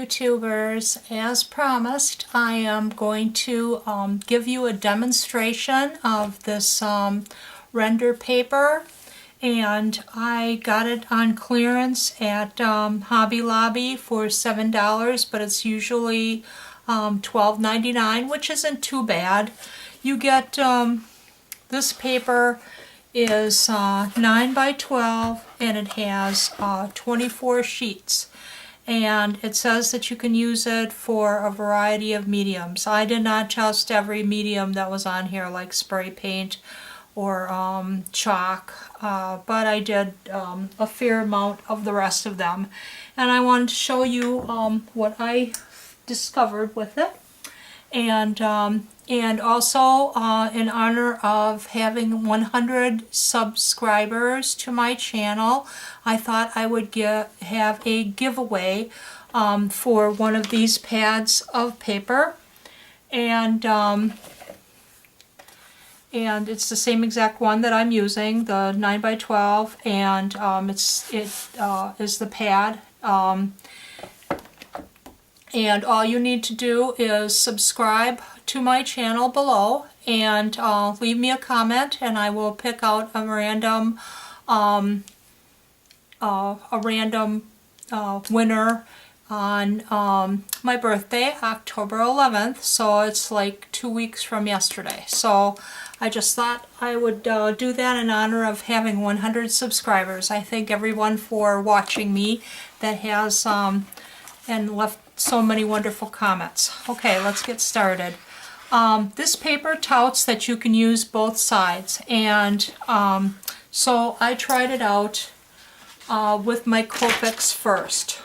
YouTubers, as promised, I am going to give you a demonstration of this Rendr paper, and I got it on clearance at Hobby Lobby for $7, but it's usually $12.99, which isn't too bad. You get this paper is 9 by 12 and it has 24 sheets, and it says that you can use it for a variety of mediums. I did not test every medium that was on here, like spray paint or chalk, but I did a fair amount of the rest of them, and I wanted to show you what I discovered with it. And also in honor of having 100 subscribers to my channel, I thought I would have a giveaway for one of these pads of paper, and it's the same exact one that I'm using, the 9 by 12, and it is the pad. And all you need to do is subscribe to my channel below and leave me a comment, and I will pick out a random winner on my birthday, October 11th. So it's like 2 weeks from yesterday. So I just thought I would do that in honor of having 100 subscribers. I thank everyone for watching me that has and left so many wonderful comments. Okay, let's get started. This paper touts that you can use both sides, and so I tried it out with my Copics first.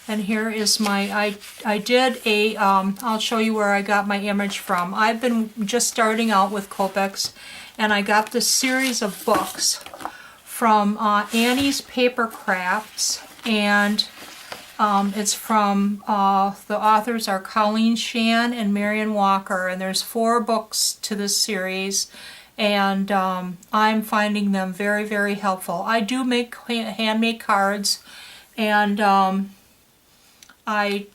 And here is my, I did a, I'll show you where I got my image from. I've been just starting out with Copics, and I got this series of books from Annie's Paper Crafts, and it's from, the authors are Colleen Shan and Marion Walker, and there's 4 books to this series, and I'm finding them very, very helpful. I do make handmade cards, and I,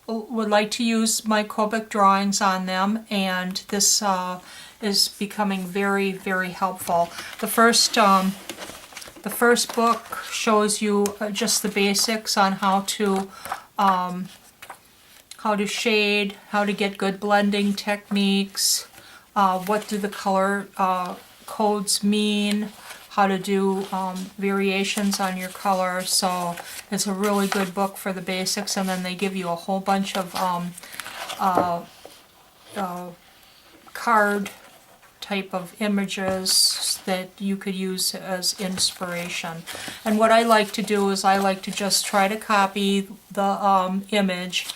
would like to use my Copic drawings on them, and this is becoming very, very helpful. The first book shows you just the basics on how to shade, how to get good blending techniques, what do the color codes mean, how to do variations on your color. So it's a really good book for the basics, and then they give you a whole bunch of card type of images that you could use as inspiration. And what I like to do is I like to just try to copy the image,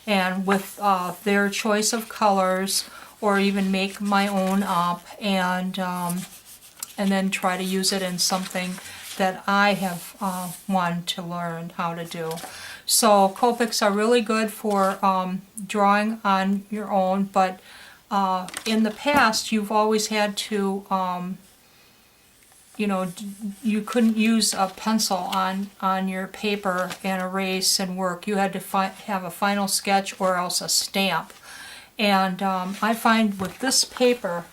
and with their choice of colors, or even make my own up, and then try to use it in something that I have wanted to learn how to do. So Copics are really good for drawing on your own, but in the past you've always had to, you couldn't use a pencil on your paper and erase and work. You had to have a final sketch or else a stamp. And I find with this paper,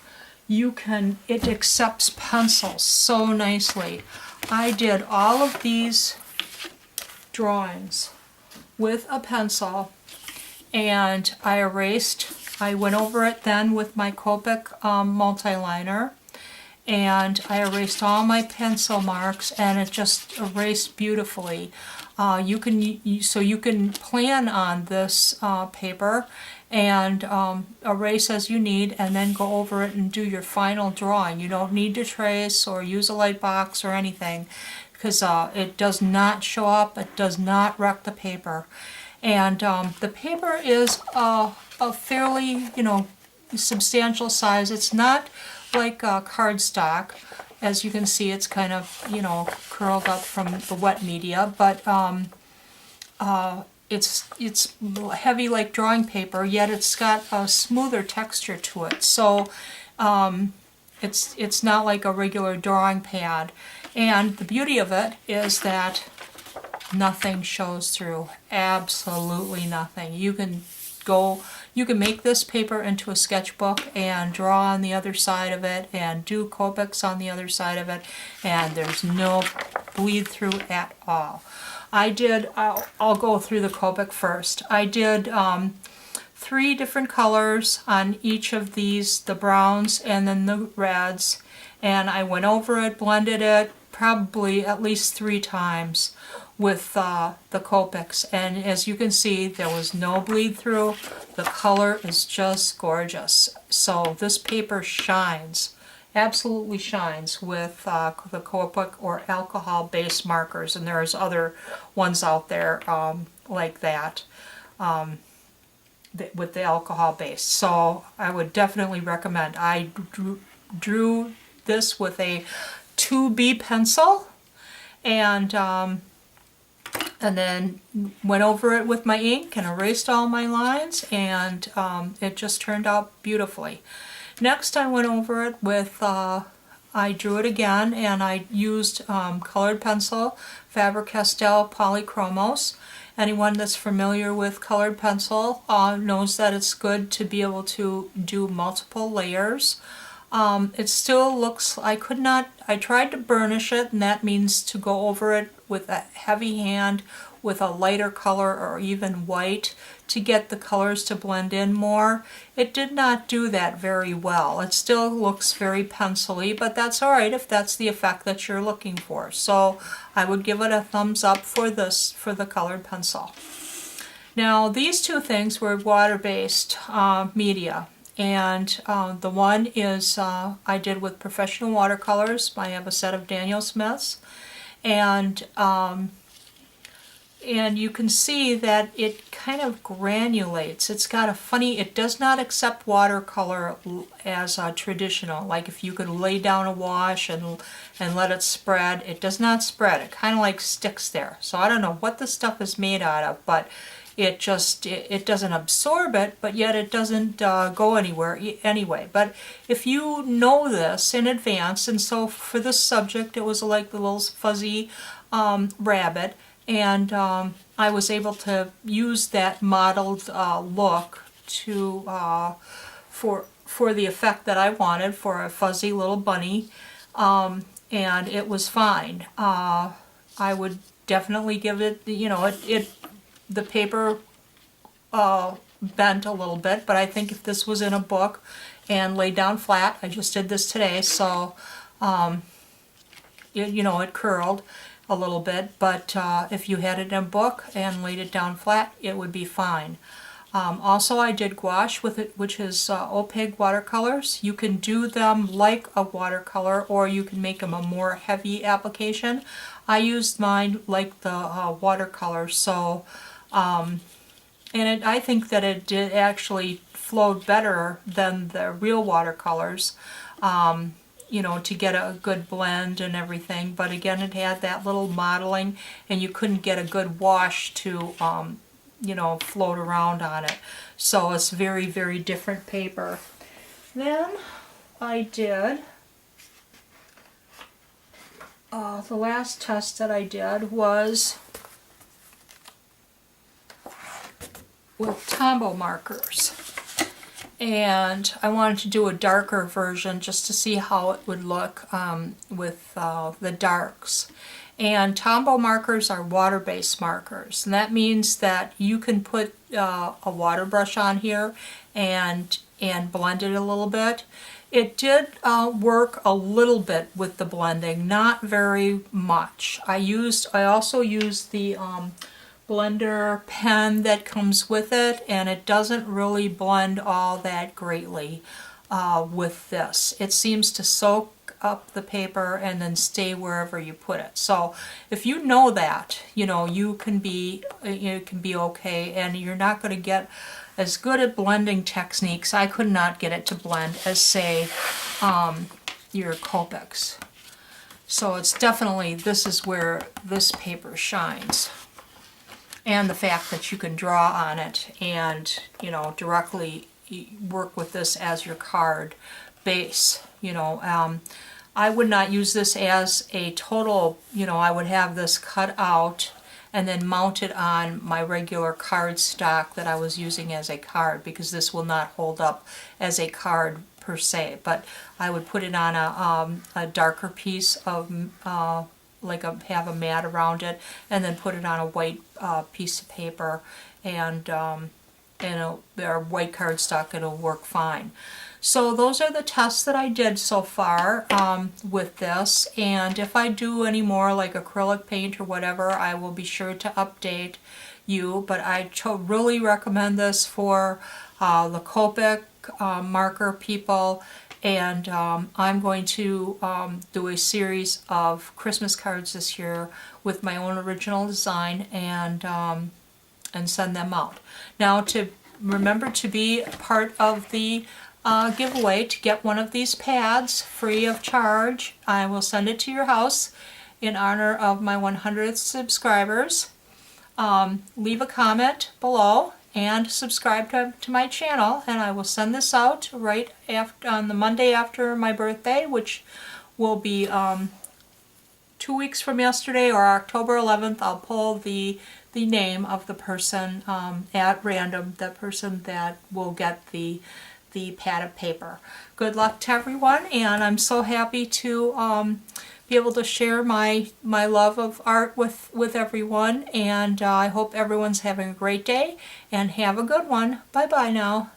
it accepts pencils so nicely. I did all of these drawings with a pencil, and I went over it then with my Copic multi-liner, and I erased all my pencil marks, and it just erased beautifully. You can plan on this paper and erase as you need, and then go over it and do your final drawing. You don't need to trace or use a light box or anything, because it does not show up, it does not wreck the paper. And the paper is a fairly, substantial size. It's not like cardstock. As you can see, it's kind of, curled up from the wet media, but it's heavy like drawing paper, yet it's got a smoother texture to it. So it's not like a regular drawing pad. And the beauty of it is that nothing shows through, absolutely nothing. You can make this paper into a sketchbook and draw on the other side of it and do Copics on the other side of it, and there's no bleed through at all. I'll go through the Copic first. I did 3 different colors on each of these, the browns and then the reds, and I went over it, blended it probably at least 3 times with the Copics, and as you can see, there was no bleed through. The color is just gorgeous. So this paper shines, absolutely shines with the Copic or alcohol-based markers, and there's other ones out there like that with the alcohol base. So I would definitely recommend. I drew this with a 2B pencil, and then went over it with my ink and erased all my lines, and it just turned out beautifully. Next I went over it with, I drew it again, and I used colored pencil, Faber-Castell Polychromos. Anyone that's familiar with colored pencil knows that it's good to be able to do multiple layers. It still looks, I tried to burnish it, and that means to go over it with a heavy hand with a lighter color or even white to get the colors to blend in more. It did not do that very well. It still looks very pencil-y, but that's alright if that's the effect that you're looking for. So I would give it a thumbs up for this, for the colored pencil. Now these 2 things were water-based media. And the one is I did with professional watercolors. I have a set of Daniel Smiths, and you can see that it kind of granulates. It's got a funny, it does not accept watercolor as traditional, like if you could lay down a wash and let it spread. It does not spread. It kind of like sticks there. So I don't know what this stuff is made out of, but it just, it doesn't absorb it, but yet it doesn't go anywhere anyway. But if you know this in advance, and so for this subject it was like the little fuzzy rabbit, and I was able to use that modeled look to for the effect that I wanted for a fuzzy little bunny, and it was fine. I would definitely give it, you know, the paper bent a little bit, but I think if this was in a book and laid down flat, I just did this today, so you know, it curled a little bit, but if you had it in a book and laid it down flat, it would be fine. Also, I did gouache with it, which is opaque watercolors. You can do them like a watercolor, or you can make them a more heavy application. I used mine like the watercolor, so and I think that it did actually flowed better than the real watercolors, you know, to get a good blend and everything. But again, it had that little modeling, and you couldn't get a good wash to, you know, float around on it. So it's very, very different paper. Then I did, the last test that I did was with Tombow markers, and I wanted to do a darker version just to see how it would look with the darks. And Tombow markers are water-based markers, and that means that you can put a water brush on here and blend it a little bit. It did work a little bit with the blending, not very much. I also used the blender pen that comes with it, and it doesn't really blend all that greatly with this. It seems to soak up the paper and then stay wherever you put it. So if you know that, you know, you can be okay, and you're not going to get as good at blending techniques. I could not get it to blend as, say, your Copics. So it's definitely, this is where this paper shines. And the fact that you can draw on it and, you know, directly work with this as your card base. You know, I would not use this as a total, you know, I would have this cut out and then mount it on my regular card stock that I was using as a card, because this will not hold up as a card per se, but I would put it on a darker piece of have a mat around it, and then put it on a white piece of paper, and their white cardstock, it'll work fine. So those are the tests that I did so far with this, and if I do any more like acrylic paint or whatever, I will be sure to update you, but I really recommend this for the Copic marker people, and I'm going to do a series of Christmas cards this year with my own original design, and send them out. Now, to remember to be part of the giveaway to get one of these pads free of charge. I will send it to your house in honor of my 100th subscribers. Leave a comment below and subscribe to my channel, and I will send this out right after, on the Monday after my birthday, which will be 2 weeks from yesterday, or October 11th. I'll pull the name of the person at random, the person that will get the pad of paper. Good luck to everyone, and I'm so happy to be able to share my love of art with everyone, and I hope everyone's having a great day, and have a good one. Bye bye now.